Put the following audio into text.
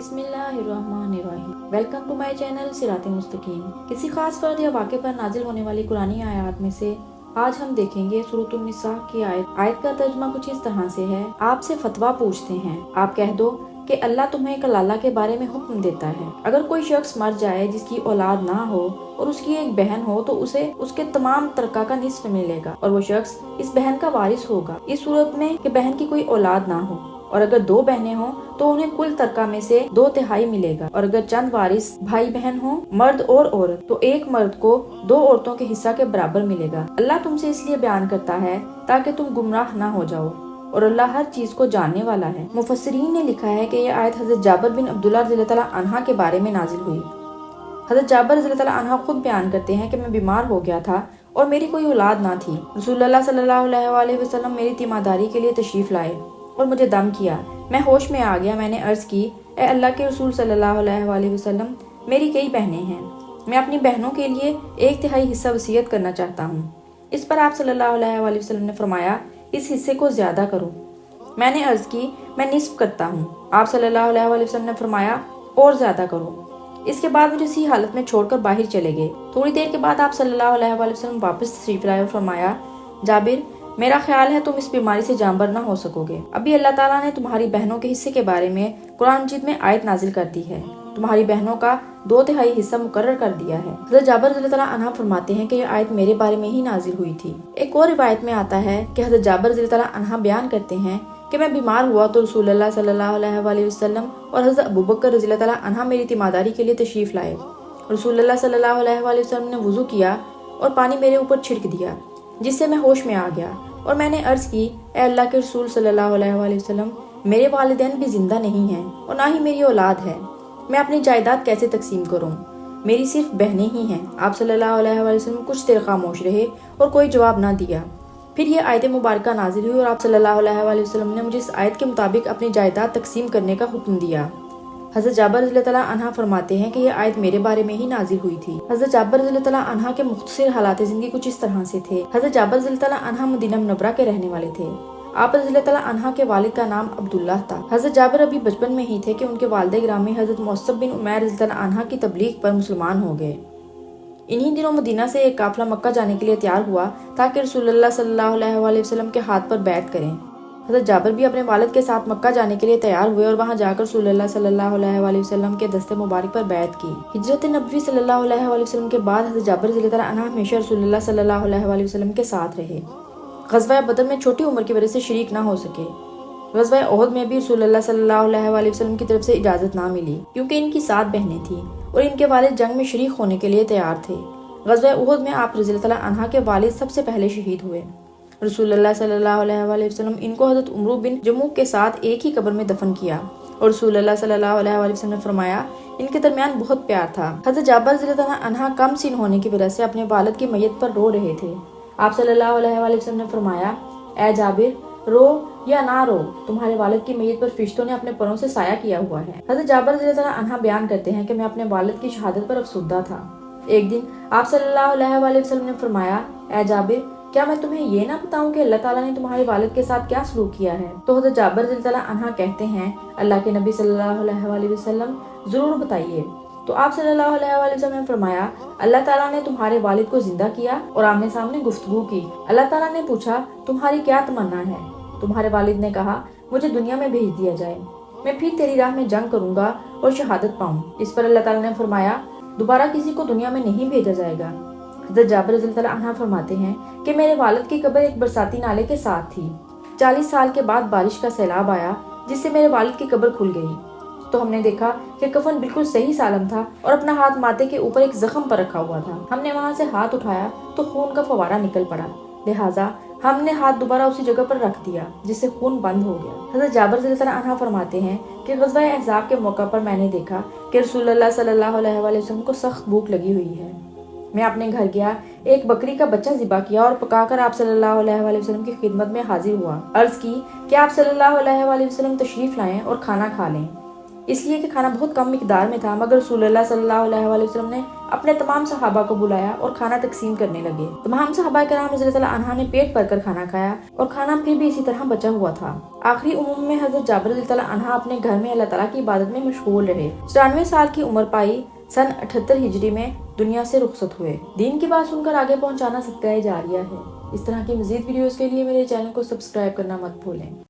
बिस्मिल्लाहिर्रहमानिर्रहीम। Welcome to my channel Sirate Mustaqeem. किसी खास फर्द या वाक़े पर नाजिल होने वाली कुरानी आयत में से आज हम देखेंगे सूरतुन निसा की आयत का तर्जुमा कुछ इस तरह से है। आपसे फतवा पूछते हैं, आप कह दो कि अल्लाह तुम्हें कलाला के बारे में हुक्म देता है। अगर कोई शख्स मर जाए जिसकी औलाद ना हो और उसकी एक बहन हो तो उसे उसके तमाम तरका का निस्फ मिलेगा और वो शख्स इस बहन का वारिस होगा, इस सूरत में कि बहन की कोई औलाद ना हो। और अगर दो बहनें हों तो उन्हें कुल तरका में से 2/3 मिलेगा। और अगर चंद वारिस भाई बहन हो, मर्द और औरत, तो एक मर्द को 2 औरतों के हिस्सा के बराबर मिलेगा। अल्लाह तुमसे इसलिए बयान करता है ताकि तुम गुमराह ना हो जाओ और अल्लाह हर चीज को जानने वाला है। मुफस्सिरीन ने लिखा है कि यह आयत हजरत जाबिर बिन अब्दुल्लाह रज़ियल्लाहु तआला अन्हा के बारे में नाजिल हुई। हजरत जाबिर रज़ियल्लाहु तआला अन्हा खुद बयान करते हैं कि मैं बीमार हो गया था और मेरी कोई औलाद ना थी। रसूलुल्लाह सल्लल्लाहु अलैहि वसल्लम मेरी तीमारदारी के लिए तशरीफ लाए और मुझे दम किया। मैं होश में आ गया। मैंने अर्ज की, ए अल्लाह के रसूल सल्लल्लाहु अलैहि वसल्लम, मेरी कई बहनें हैं, मैं अपनी बहनों के लिए 1/3 हिस्सा वसीयत करना चाहता हूँ। इस पर आप सल्लल्लाहु अलैहि वसल्लम ने फरमाया, इस हिस्से को ज्यादा करो। मैंने अर्ज की, मैं निस्फ करता हूँ। आप सल्लल्लाहु अलैहि वसल्लम ने फरमाया, और ज्यादा करो। इसके बाद मुझे इसी हालत में छोड़कर बाहर चले गए। थोड़ी देर के बाद आप सल्लल्लाहु अलैहि वसल्लम वापस तशरीफ लाए और फरमाया, जाबिर, मेरा ख्याल है तुम इस बीमारी से जांबर ना हो सकोगे। अभी अल्लाह ताला ने तुम्हारी बहनों के हिस्से के बारे में कुरान मजीद में आयत नाजिल कर दी है, तुम्हारी बहनों का 2/3 हिस्सा मुकर्रर कर दिया है। हज़रत जाबिर रज़ियल्लाहु तआला अन्हा फरमाते हैं कि यह आयत मेरे बारे में ही नाजिल हुई थी। एक और रिवायत में आता है कि हज़रत जाबिर रज़ियल्लाहु तआला अन्हा बयान करते हैं कि मैं बीमार हुआ तो रसूलुल्लाह सल्लल्लाहु अलैहि वसल्लम और हज़रत अबू बकर रज़ियल्लाहु तआला अन्हा मेरी तीमारदारी के लिए तशरीफ लाए। रसूलुल्लाह सल्लल्लाहु अलैहि वसल्लम ने वुजू किया और पानी मेरे ऊपर छिड़क दिया, जिससे मैं होश में आ गया और मैंने अर्ज की, ए अल्लाह के रसूल सल्लल्लाहु अलैहि वसल्लम, मेरे वालिदैन भी जिंदा नहीं हैं और ना ही मेरी औलाद है, मैं अपनी जायदाद कैसे तकसीम करूं? मेरी सिर्फ बहनें ही हैं। आप सल्लल्लाहु अलैहि वसल्लम कुछ देर खामोश रहे और कोई जवाब ना दिया। फिर ये आयत मुबारका नाजिल हुई और आप सल्लल्लाहु अलैहि वसल्लम ने मुझे इस आयत के मुताबिक अपनी जायदाद तकसीम करने का हुक्म दिया। हज़रत जाबिर रज़ियल्लाहु तआला अन्हा फरमाते हैं कि यह आयत मेरे बारे में ही नाजिल हुई थी। हज़रत जाबिर रज़ियल्लाहु तआला अन्हा के मुख्तसर हालात ज़िंदगी कुछ इस तरह से थे। हज़रत जाबिर रज़ियल्लाहु तआला अन्हा मदीना मुनव्वरा के रहने वाले थे। आप रज़ियल्लाहु तआला अन्हा के वालिद का नाम अब्दुल्लाह था। हज़रत जाबिर अभी बचपन में ही थे कि उनके वालिद गिरामी हज़रत मुअस्सब बिन उमैर रज़ियल्लाहु तआला अन्हा की तबलीग पर मुसलमान हो गए। इन्हीं दिनों मदीना से एक काफिला मक्का जाने के लिए तैयार हुआ ताकि रसूलुल्लाह सल्लल्लाहु अलैहि वसल्लम के हाथ पर बैत करें। हज़रत जाबिर भी अपने वालिद के साथ मक्का जाने के लिए तैयार हुए और वहां जाकर रसूलुल्लाह सल्लल्लाहु अलैहि वसल्लम के दस्ते मुबारक पर बैत की। हिजरत नबवी सल्लल्लाहु अलैहि वसल्लम के बाद हज़रत जाबिर रज़ियल्लाहु तआला अन्हु हमेशा रसूलुल्लाह सल्लल्लाहु अलैहि वसल्लम के साथ रहे। ग़ज़वा बदर में छोटी उम्र की वजह से शरीक ना हो सके। ग़ज़वा ओहद में भी रसूलुल्लाह सल्लल्लाहु अलैहि वसल्लम की तरफ से इजाज़त ना मिली क्योंकि इनकी 7 बहनें थीं और इनके वालिद जंग में शरीक होने के लिए तैयार थे। ग़ज़वा ओहद में आप रज़ियल्लाहु तआला अन्हा के वालिद सबसे पहले शहीद हुए। रसूलुल्लाह सल्लल्लाहु अलैहि वसल्लम इनको हज़रत उमरू बिन जमूह के साथ एक ही कब्र में दफन किया और रसूलुल्लाह सल्लल्लाहु अलैहि वसल्लम ने फरमाया, इनके दरमियान बहुत प्यार था। हज़रत जाबिर रज़ियल्लाहु तआला अन्हा कम सिन होने की वजह से अपने वालिद की मैयत पर रो रहे थे। आप सल्लल्लाहु अलैहि वसल्लम ने फरमाया, ए जाबिर, रो या ना रो, तुम्हारे वालिद की मैयत पर फरिश्तों ने अपने परों से साया किया हुआ है। हज़रत जाबिर रज़ियल्लाहु तआला अन्हा बयान करते हैं कि मैं अपने वालिद की शहादत पर अफसुर्दा था। एक दिन आप सल्लल्लाहु अलैहि वसल्लम ने फरमाया, ए जाबिर, क्या मैं तुम्हें ये ना बताऊं कि अल्लाह ताला ने तुम्हारे वालिद के साथ क्या सलूक किया है? तो हज़रत जाबिर रज़ियल्लाहु तआला अन्हा कहते हैं, अल्लाह के नबी सल्लल्लाहु अलैहि वसल्लम, जरूर बताइए। तो आप सल्लल्लाहु अलैहि वसल्लम ने फरमाया, अल्लाह ताला ने तुम्हारे वालिद को जिंदा किया और आमने सामने गुफ्तगू की। अल्लाह ताला ने पूछा, तुम्हारी क्या तमन्ना है? तुम्हारे वालिद ने कहा, मुझे दुनिया में भेज दिया जाए, मैं फिर तेरी राह में जंग करूंगा और शहादत पाऊं। इस पर अल्लाह ताला ने फरमाया, दोबारा किसी को दुनिया में नहीं भेजा जाएगा। हज़रत जाबिर रज़ियल्लाहु तआला अन्हा फरमाते हैं कि मेरे वालिद की कब्र एक बरसाती नाले के साथ थी। 40 साल के बाद बारिश का सैलाब आया जिससे मेरे वालिद की कब्र खुल गई। तो हमने देखा कि कफन बिल्कुल सही सालम था और अपना हाथ माथे के ऊपर एक जख्म पर रखा हुआ था। हमने वहां से हाथ उठाया तो खून का फवारा निकल पड़ा, लिहाजा हमने हाथ दोबारा उसी जगह पर रख दिया जिससे खून बंद हो गया। हज़रत जाबिर रज़ियल्लाहु तआला अन्हा फरमाते हैं कि ग़ज़वा अहज़ाब के मौका पर मैंने देखा कि रसूलुल्लाह सल्लल्लाहु अलैहि वसल्लम को सख्त भूख लगी हुई है। मैं अपने घर गया, एक बकरी का बच्चा ज़िबा किया और पकाकर आप सल्लल्लाहु अलैहि वसल्लम की खिदमत में हाजिर हुआ। अर्ज की कि आप सल्लल्लाहु अलैहि वसल्लम तशरीफ लाएं और खाना खा लें। اس لیے کہ کھانا بہت کم مقدار میں تھا، مگر رسول اللہ صلی اللہ علیہ وآلہ وسلم نے اپنے تمام صحابہ کو بلایا اور کھانا تقسیم کرنے لگے۔ تمام صحابہ کرام رضی اللہ عنہ نے پیٹ بھر کر کھانا کھایا اور کھانا پھر بھی اسی طرح بچا ہوا تھا۔ آخری عموم میں حضرت جابر رضی اللہ عنہ اپنے گھر میں اللہ تعالیٰ کی عبادت میں مشغول رہے۔ 94 سال کی عمر پائی، سن 78 ہجری میں دنیا سے رخصت ہوئے۔ دین کی بات سن کر آگے پہنچانا صدقہ جاریہ ہے۔ اس طرح کی مزید ویڈیوز کے لیے میرے چینل کو سبسکرائب کرنا مت بھولیں۔